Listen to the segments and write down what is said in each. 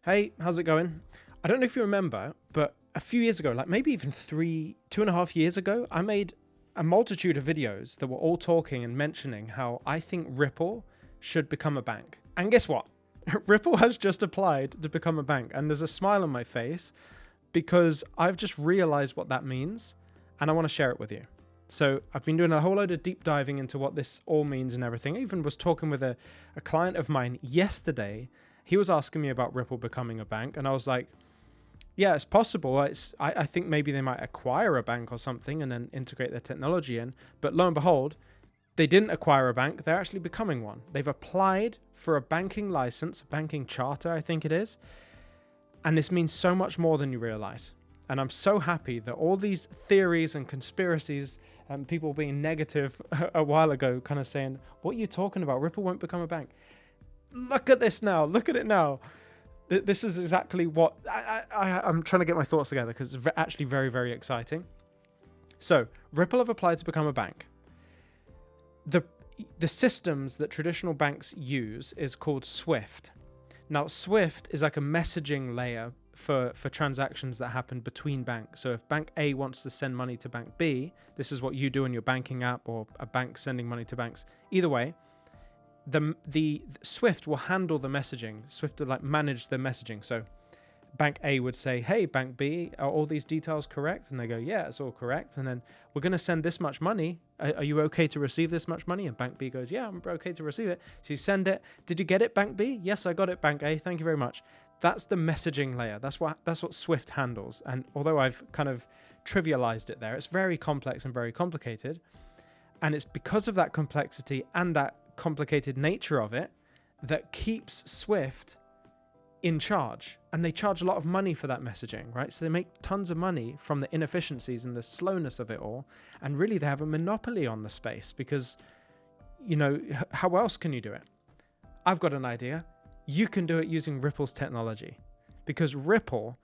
Hey, how's it going? I don't know if you remember, but a few years ago, like maybe even 2.5 years ago, I made a multitude of videos that were all talking and mentioning how I think Ripple should become a bank. And guess what? Ripple has just applied to become a bank, and there's a smile on my face because I've just realized what that means and I want to share it with you. So I've been doing a whole load of deep diving into what this all means and everything. I even was talking with a client of mine yesterday. He was asking me about Ripple becoming a bank, and I was like, yeah, it's possible. I think maybe they might acquire a bank or something and then integrate their technology in. But lo and behold, they didn't acquire a bank. They're actually becoming one. They've applied for a banking license, a banking charter, I think it is. And this means so much more than you realize. And I'm so happy that all these theories and conspiracies and people being negative a while ago, kind of saying, what are you talking about? Ripple won't become a bank. Look at this now. Look at it now. This is exactly what I'm trying to get my thoughts together because it's actually very, very exciting. So Ripple have applied to become a bank. The systems that traditional banks use is called Swift. Now, Swift is like a messaging layer for transactions that happen between banks. So if bank A wants to send money to bank B, this is what you do in your banking app or a bank sending money to banks. Either way, the Swift will handle the messaging. Swift will like manage the messaging. So bank A would say, hey, bank B, are all these details correct? And they go, yeah, it's all correct. And then we're going to send this much money. Are you okay to receive this much money? And bank B goes, yeah, I'm okay to receive it. So you send it. Did you get it, bank B? Yes, I got it, bank A. Thank you very much. That's the messaging layer. That's what Swift handles. And although I've kind of trivialized it there, it's very complex and very complicated. And it's because of that complexity and that complicated nature of it that keeps Swift in charge. And they charge a lot of money for that messaging, right? So they make tons of money from the inefficiencies and the slowness of it all. And really, they have a monopoly on the space because, you know, how else can you do it? I've got an idea. You can do it using Ripple's technology because Ripple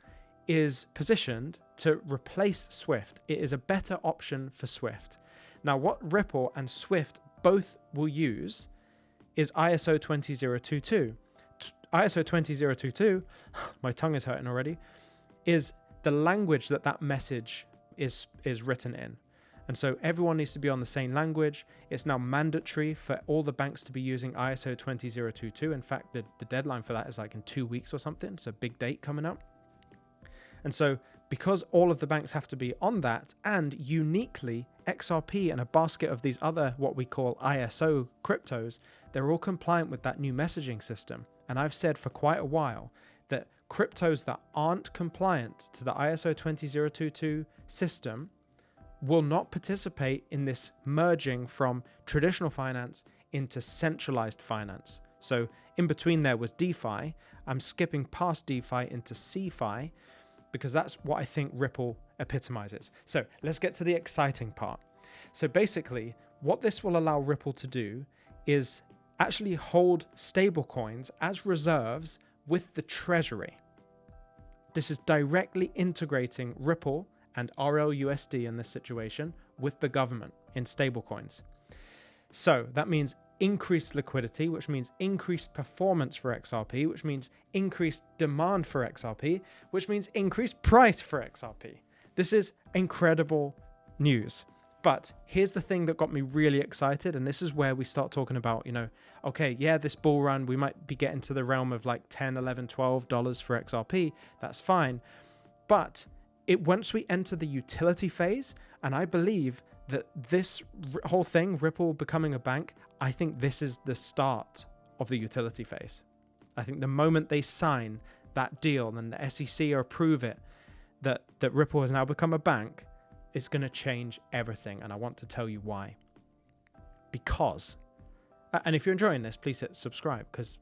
is positioned to replace Swift. It is a better option for Swift. Now, what Ripple and Swift both will use is ISO 20022. ISO 20022, my tongue is hurting already, is the language that message is written in. And so everyone needs to be on the same language. It's now mandatory for all the banks to be using ISO 20022. In fact, the deadline for that is like in 2 weeks or something. So big date coming up. And so because all of the banks have to be on that, and uniquely XRP and a basket of these other what we call ISO cryptos, they're all compliant with that new messaging system. And I've said for quite a while that cryptos that aren't compliant to the ISO 20022 system will not participate in this merging from traditional finance into centralized finance. So in between there was DeFi. I'm skipping past DeFi into CeFi because that's what I think Ripple epitomizes. So let's get to the exciting part. So basically, what this will allow Ripple to do is actually hold stablecoins as reserves with the treasury. This is directly integrating Ripple and RLUSD in this situation with the government in stablecoins. So that means increased liquidity, which means increased performance for XRP, which means increased demand for XRP, which means increased price for XRP. This is incredible news. But here's the thing that got me really excited, and this is where we start talking about, okay, yeah, this bull run, we might be getting to the realm of like $10, $11, $12 for XRP. That's fine. But once we enter the utility phase, and I believe that this whole thing, Ripple becoming a bank, I think this is the start of the utility phase. I think the moment they sign that deal and the SEC approve it, that Ripple has now become a bank, it's going to change everything. And I want to tell you why. Because, and if you're enjoying this, please hit subscribe because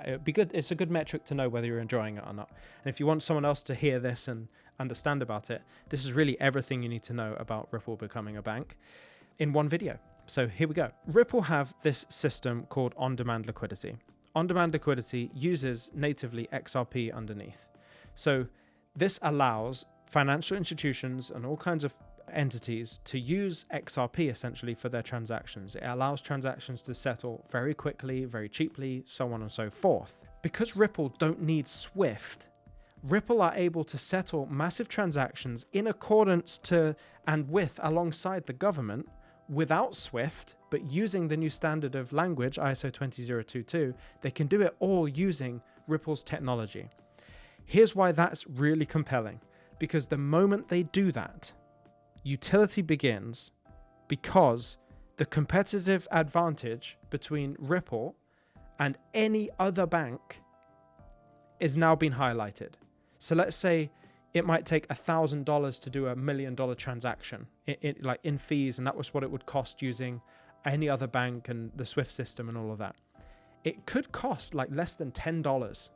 it'd be good. It's a good metric to know whether you're enjoying it or not. And if you want someone else to hear this and understand about it, this is really everything you need to know about Ripple becoming a bank in one video. So here we go. Ripple have this system called on-demand liquidity. On-demand liquidity uses natively XRP underneath. So this allows financial institutions and all kinds of entities to use XRP essentially for their transactions. It allows transactions to settle very quickly, very cheaply, so on and so forth. because Ripple don't need Swift, Ripple are able to settle massive transactions in accordance to and with alongside the government without Swift, but using the new standard of language, ISO 20022, they can do it all using Ripple's technology. Here's why that's really compelling. Because the moment they do that, utility begins, because the competitive advantage between Ripple and any other bank is now being highlighted. So let's say it might take $1,000 to do $1 million transaction in fees, and that was what it would cost using any other bank and the Swift system and all of that. It could cost like less than $10.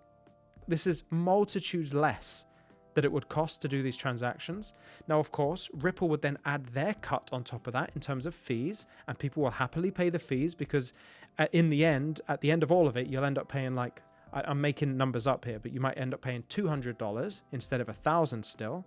This is multitudes less that it would cost to do these transactions. Now, of course, Ripple would then add their cut on top of that in terms of fees, and people will happily pay the fees because at the end of all of it, you'll end up paying like, I'm making numbers up here, but you might end up paying $200 instead of $1,000 still.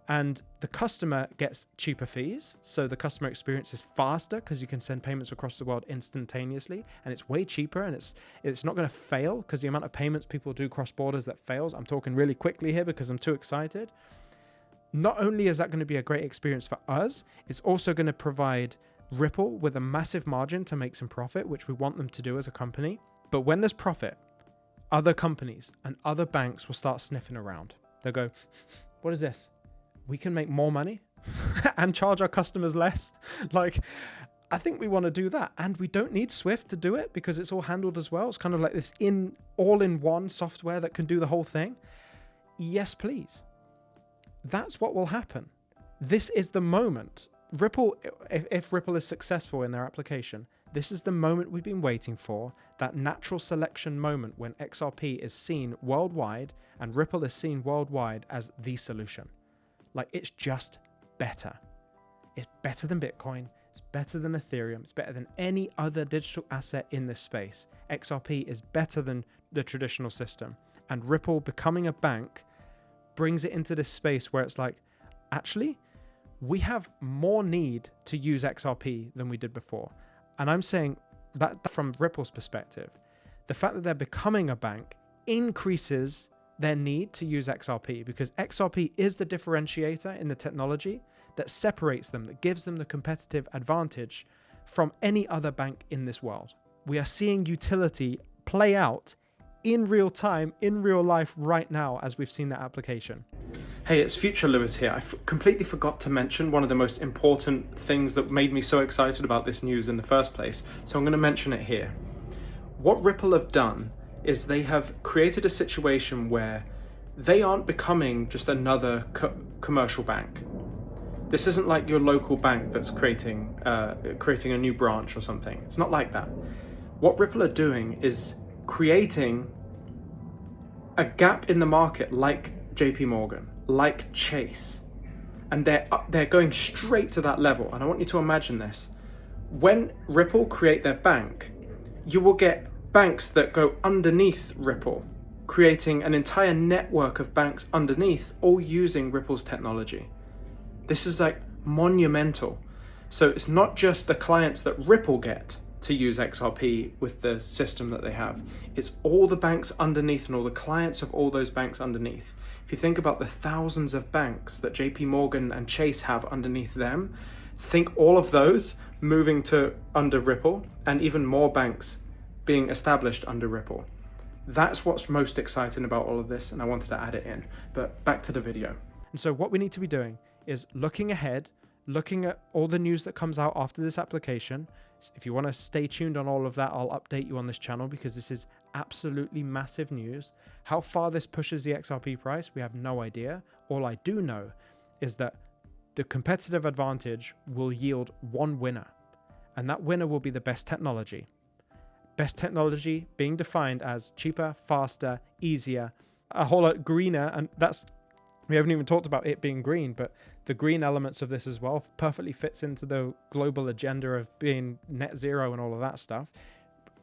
And the customer gets cheaper fees. So the customer experience is faster because you can send payments across the world instantaneously, and it's way cheaper, and it's not going to fail because the amount of payments people do cross borders that fails. I'm talking really quickly here because I'm too excited. Not only is that going to be a great experience for us, it's also going to provide Ripple with a massive margin to make some profit, which we want them to do as a company. But when there's profit, other companies and other banks will start sniffing around. They'll go, what is this? We can make more money and charge our customers less. Like, I think we want to do that. And we don't need Swift to do it because it's all handled as well. It's kind of like this all-in-one software that can do the whole thing. Yes, please. That's what will happen. This is the moment. Ripple, if Ripple is successful in their application, this is the moment we've been waiting for, that natural selection moment when XRP is seen worldwide and Ripple is seen worldwide as the solution. Like, it's just better. It's better than Bitcoin. It's better than Ethereum. It's better than any other digital asset in this space. XRP is better than the traditional system. And Ripple becoming a bank brings it into this space where it's like, actually, we have more need to use XRP than we did before. And I'm saying that from Ripple's perspective, the fact that they're becoming a bank increases their need to use XRP, because XRP is the differentiator in the technology that separates them, that gives them the competitive advantage from any other bank in this world. We are seeing utility play out in real time, in real life right now, as we've seen that application. Hey, it's Future Lewis here. I completely forgot to mention one of the most important things that made me so excited about this news in the first place, so I'm going to mention it here. What Ripple have done is they have created a situation where they aren't becoming just another commercial bank. This isn't like your local bank that's creating a new branch or something. It's not like that. What Ripple are doing is creating a gap in the market like JP Morgan, like Chase, and they're going straight to that level. And I want you to imagine this. When Ripple create their bank, you will get banks that go underneath Ripple, creating an entire network of banks underneath, all using Ripple's technology. This is like monumental. So it's not just the clients that Ripple get to use XRP with the system that they have. It's all the banks underneath and all the clients of all those banks underneath. If you think about the thousands of banks that JP Morgan and Chase have underneath them, think all of those moving to under Ripple, and even more banks being established under Ripple. That's what's most exciting about all of this, and I wanted to add it in. But back to the video. And so what we need to be doing is looking ahead, looking at all the news that comes out after this application. If you want to stay tuned on all of that, I'll update you on this channel because this is absolutely massive news. How far this pushes the XRP price, we have no idea. All I do know is that the competitive advantage will yield one winner, and that winner will be the best technology. Best technology being defined as cheaper, faster, easier, a whole lot greener, and we haven't even talked about it being green, but the green elements of this as well perfectly fits into the global agenda of being net zero and all of that stuff.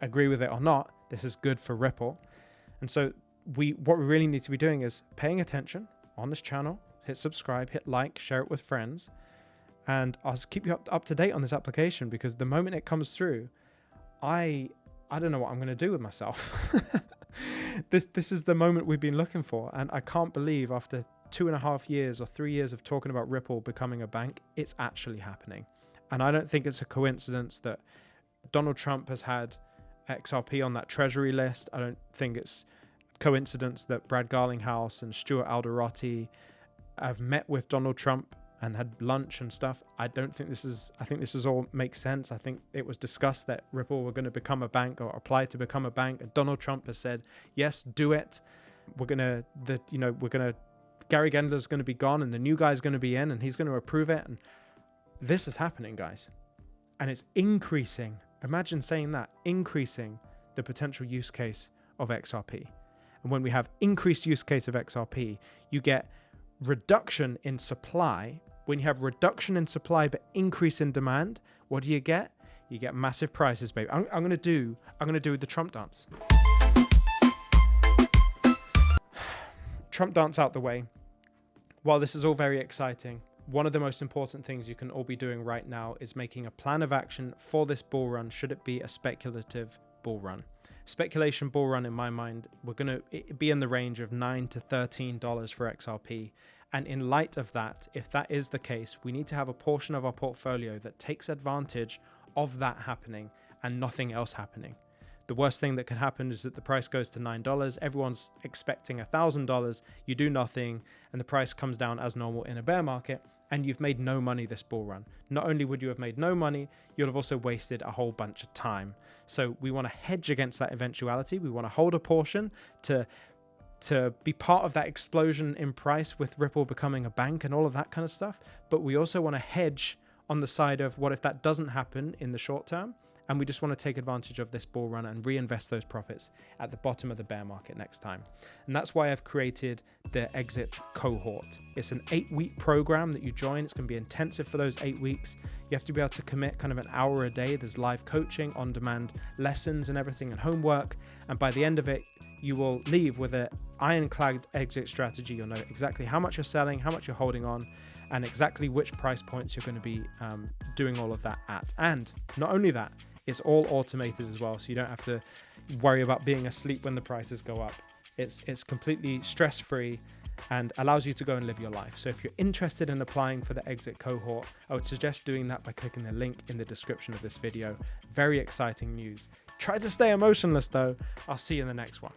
Agree with it or not, this is good for Ripple. And so what we really need to be doing is paying attention on this channel, hit subscribe, hit like, share it with friends, and I'll keep you up to date on this application, because the moment it comes through, I don't know what I'm going to do with myself. This is the moment we've been looking for. And I can't believe after 2.5 years or 3 years of talking about Ripple becoming a bank, it's actually happening. And I don't think it's a coincidence that Donald Trump has had XRP on that treasury list. I don't think it's coincidence that Brad Garlinghouse and Stuart Alderoty have met with Donald Trump and had lunch and stuff. I think this is all makes sense. I think it was discussed that Ripple were going to become a bank or apply to become a bank, and Donald Trump has said, yes, do it. Gary Gendler's going to be gone and the new guy's going to be in and he's going to approve it. And this is happening, guys. And it's increasing. Imagine saying that, increasing the potential use case of XRP. And when we have increased use case of XRP, you get reduction in supply. When you have reduction in supply but increase in demand, what do you get? You get massive prices, baby. I'm gonna do the Trump dance. Trump dance out the way. While this is all very exciting, one of the most important things you can all be doing right now is making a plan of action for this bull run, should it be a speculative bull run. Speculation bull run, in my mind, we're going to be in the range of $9 to $13 for XRP. And in light of that, if that is the case, we need to have a portion of our portfolio that takes advantage of that happening and nothing else happening. The worst thing that could happen is that the price goes to $9. Everyone's expecting $1,000. You do nothing and the price comes down as normal in a bear market, and you've made no money this bull run. Not only would you have made no money, you'll have also wasted a whole bunch of time. So we want to hedge against that eventuality. We want to hold a portion to be part of that explosion in price with Ripple becoming a bank and all of that kind of stuff. But we also want to hedge on the side of what if that doesn't happen in the short term, and we just want to take advantage of this bull run and reinvest those profits at the bottom of the bear market next time. And that's why I've created the exit cohort. It's an 8-week program that you join. It's going to be intensive for those 8 weeks. You have to be able to commit kind of an hour a day. There's live coaching, on-demand lessons and everything, and homework. And by the end of it, you will leave with an ironclad exit strategy. You'll know exactly how much you're selling, how much you're holding on, and exactly which price points you're going to be doing all of that at. And not only that, it's all automated as well, so you don't have to worry about being asleep when the prices go up. It's completely stress-free and allows you to go and live your life. So if you're interested in applying for the exit cohort, I would suggest doing that by clicking the link in the description of this video. Very exciting news. Try to stay emotionless though. I'll see you in the next one.